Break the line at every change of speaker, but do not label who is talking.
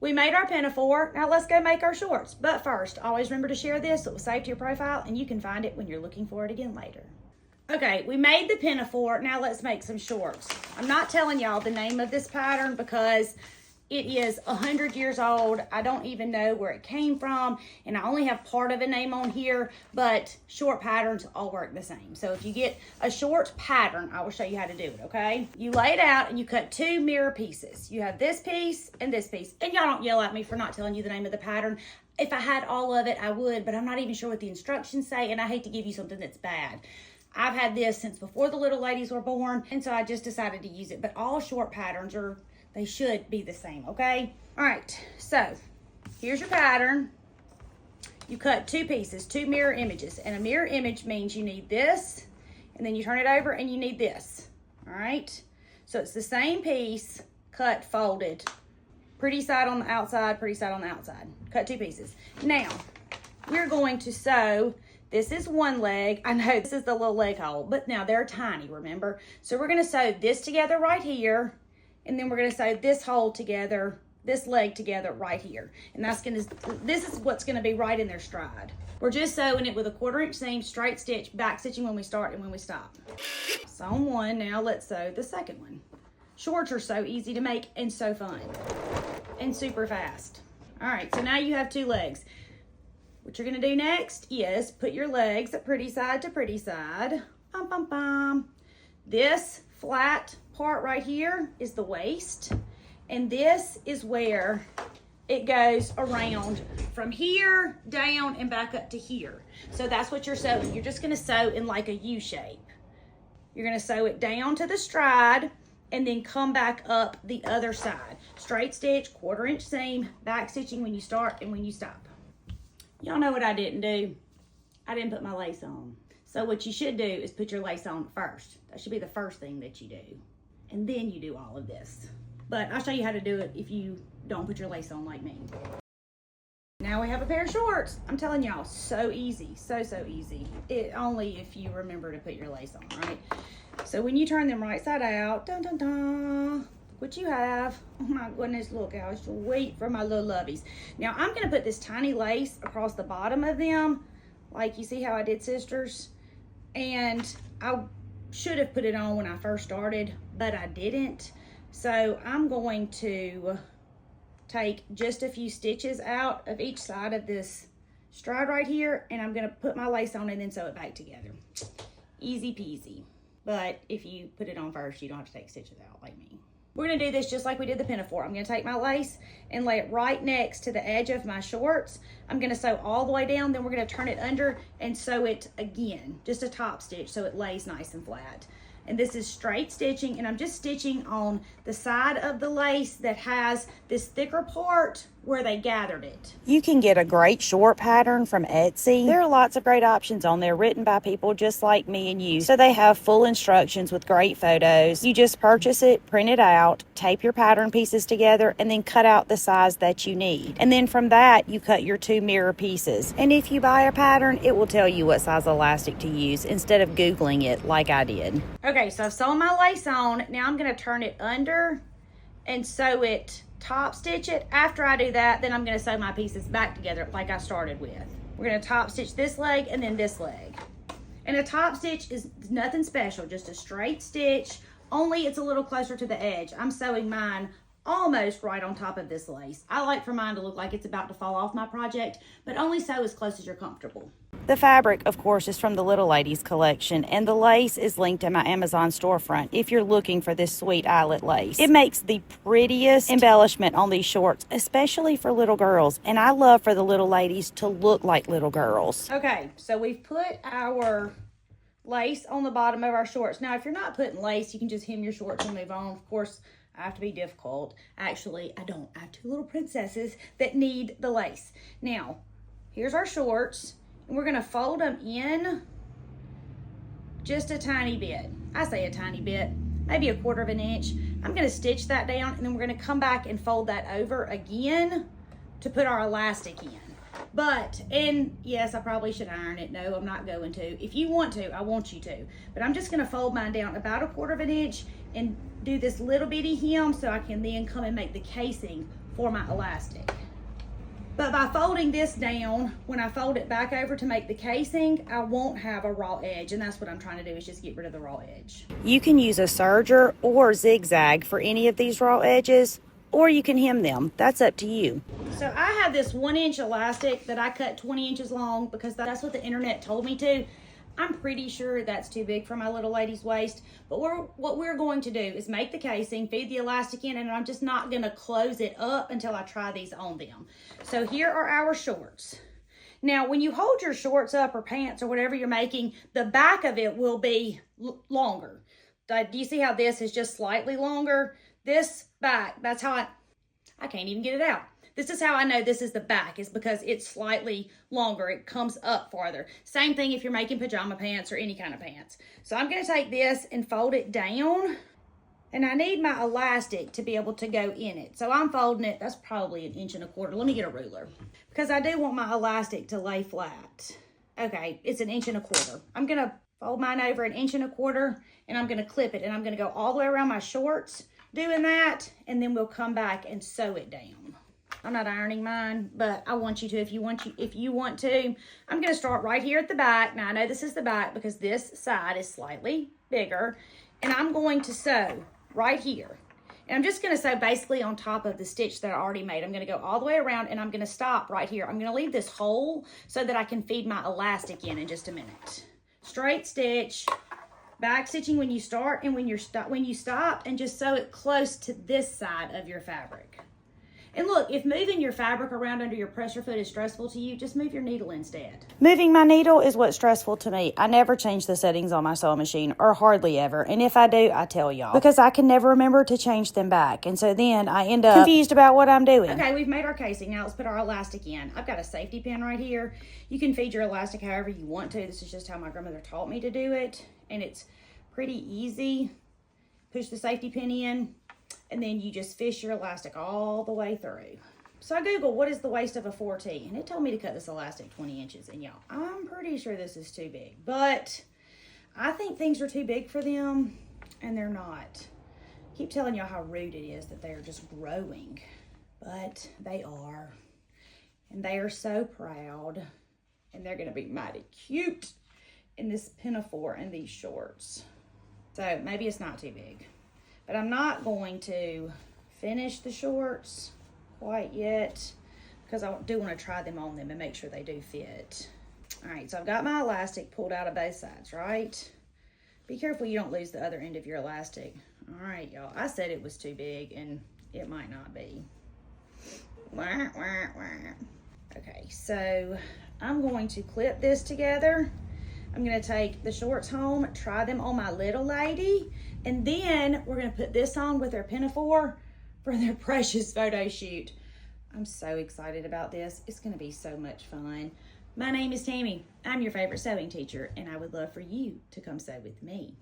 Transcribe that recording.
We made our pinafore. Now let's go make our shorts. But first, always remember to share this. It will save to your profile and you can find it when you're looking for it again later. Okay, we made the pinafore. Now let's make some shorts. I'm not telling y'all the name of this pattern because it is 100 years old. I don't even know where it came from, and I only have part of a name on here, but short patterns all work the same. So if you get a short pattern, I will show you how to do it, okay? You lay it out and you cut 2 mirror pieces. You have this piece and this piece. And y'all don't yell at me for not telling you the name of the pattern. If I had all of it, I would, but I'm not even sure what the instructions say, and I hate to give you something that's bad. I've had this since before the little ladies were born, and so I just decided to use it. But all short patterns they should be the same, okay? All right, so here's your pattern. You cut 2 pieces, 2 mirror images, and a mirror image means you need this, and then you turn it over and you need this, all right? So it's the same piece, cut, folded, pretty side on the outside, pretty side on the outside. Cut 2 pieces. Now, we're going to sew. This is one leg. I know this is the little leg hole, but now they're tiny, remember? So we're gonna sew this together right here, and then we're gonna sew this hole together, this leg together right here. And this is what's gonna be right in their stride. We're just sewing it with a 1/4 inch seam, straight stitch, back stitching when we start and when we stop. Sewn one, now let's sew the second one. Shorts are so easy to make and so fun and super fast. All right, so now you have 2 legs. What you're gonna do next is put your legs at pretty side to pretty side. Bum, bum, bum. This flat part right here is the waist, and this is where it goes around from here down and back up to here. So that's what you're sewing. You're just gonna sew in like a U shape. You're gonna sew it down to the stride and then come back up the other side. Straight stitch, 1/4 inch seam, back stitching when you start and when you stop. Y'all know what I didn't do? I didn't put my lace on. So what you should do is put your lace on first. That should be the first thing that you do. And then you do all of this. But I'll show you how to do it if you don't put your lace on like me. Now we have a pair of shorts. I'm telling y'all, so easy, so easy. Only if you remember to put your lace on, right? So when you turn them right side out, dun dun dun, look what you have. Oh my goodness, look how sweet for my little lovies. Now I'm gonna put this tiny lace across the bottom of them, like you see how I did sisters. And I should have put it on when I first started, but I didn't. So I'm going to take just a few stitches out of each side of this stride right here, and I'm gonna put my lace on and then sew it back together. Easy peasy. But if you put it on first, you don't have to take stitches out like me. We're gonna do this just like we did the pinafore. I'm gonna take my lace and lay it right next to the edge of my shorts. I'm gonna sew all the way down, then we're gonna turn it under and sew it again, just a top stitch so it lays nice and flat. And this is straight stitching, and I'm just stitching on the side of the lace that has this thicker part where they gathered it.
You can get a great short pattern from Etsy. There are lots of great options on there written by people just like me and you. So they have full instructions with great photos. You just purchase it, print it out, tape your pattern pieces together, and then cut out the size that you need. And then from that, you cut your 2 mirror pieces. And if you buy a pattern, it will tell you what size elastic to use instead of Googling it like I did.
Okay, so I've sewn my lace on. Now I'm gonna turn it under and sew it, top stitch it. After I do that, then I'm gonna sew my pieces back together like I started with. We're gonna top stitch this leg and then this leg. And a top stitch is nothing special, just a straight stitch, only it's a little closer to the edge. I'm sewing mine almost right on top of this lace. I like for mine to look like it's about to fall off my project, but only sew as close as you're comfortable.
The fabric, of course, is from the Little Ladies collection, and the lace is linked in my Amazon storefront if you're looking for this sweet eyelet lace. It makes the prettiest embellishment on these shorts, especially for little girls, and I love for the little ladies to look like little girls.
Okay, so we've put our lace on the bottom of our shorts. Now, if you're not putting lace, you can just hem your shorts and move on. Of course, I have to be difficult. Actually, I don't. I have 2 little princesses that need the lace. Now, here's our shorts. And we're gonna fold them in just a tiny bit. I say a tiny bit, maybe a 1/4 inch. I'm gonna stitch that down, and then we're gonna come back and fold that over again to put our elastic in. And yes, I probably should iron it. No, I'm not going to. If you want to, I want you to. But I'm just gonna fold mine down about a 1/4 inch and do this little bitty hem so I can then come and make the casing for my elastic. But by folding this down, when I fold it back over to make the casing, I won't have a raw edge, and that's what I'm trying to do, is just get rid of the raw edge.
You can use a serger or zigzag for any of these raw edges, or you can hem them. That's up to you.
So I have this 1-inch elastic that I cut 20 inches long because that's what the internet told me to. I'm pretty sure that's too big for my little lady's waist, but what we're going to do is make the casing, feed the elastic in, and I'm just not going to close it up until I try these on them. So here are our shorts. Now, when you hold your shorts up or pants or whatever you're making, the back of it will be longer. Do you see how this is just slightly longer? This back, that's how I can't even get it out. This is how I know this is the back, is because it's slightly longer. It comes up farther. Same thing if you're making pajama pants or any kind of pants. So I'm going to take this and fold it down. And I need my elastic to be able to go in it. So I'm folding it, that's probably 1.25 inches. Let me get a ruler. Because I do want my elastic to lay flat. Okay, it's 1.25 inches. I'm going to fold mine over 1.25 inches and I'm going to clip it. And I'm going to go all the way around my shorts doing that. And then we'll come back and sew it down. I'm not ironing mine, but I want you to if you want to. I'm going to start right here at the back. Now, I know this is the back because this side is slightly bigger. And I'm going to sew right here. And I'm just going to sew basically on top of the stitch that I already made. I'm going to go all the way around and I'm going to stop right here. I'm going to leave this hole so that I can feed my elastic in just a minute. Straight stitch, back stitching when you start and when you stop, and just sew it close to this side of your fabric. And look, if moving your fabric around under your pressure foot is stressful to you, just move your needle instead.
Moving my needle is what's stressful to me. I never change the settings on my sewing machine, or hardly ever. And if I do, I tell y'all. Because I can never remember to change them back. And so then I end up confused about what I'm doing.
Okay, we've made our casing. Now let's put our elastic in. I've got a safety pin right here. You can feed your elastic however you want to. This is just how my grandmother taught me to do it. And it's pretty easy. Push the safety pin in. And then you just fish your elastic all the way through. So I Googled, what is the waist of a 4T? And it told me to cut this elastic 20 inches. And y'all, I'm pretty sure this is too big. But I think things are too big for them, and they're not. I keep telling y'all how rude it is that they are just growing. But they are. And they are so proud. And they're going to be mighty cute in this pinafore and these shorts. So maybe it's not too big. But I'm not going to finish the shorts quite yet because I do want to try them on them and make sure they do fit. All right, so I've got my elastic pulled out of both sides, right? Be careful you don't lose the other end of your elastic. All right, y'all, I said it was too big and it might not be. Okay, so I'm going to clip this together. I'm going to take the shorts home, try them on my little lady, and then we're going to put this on with their pinafore for their precious photo shoot. I'm so excited about this. It's going to be so much fun. My name is Tammy. I'm your favorite sewing teacher, and I would love for you to come sew with me.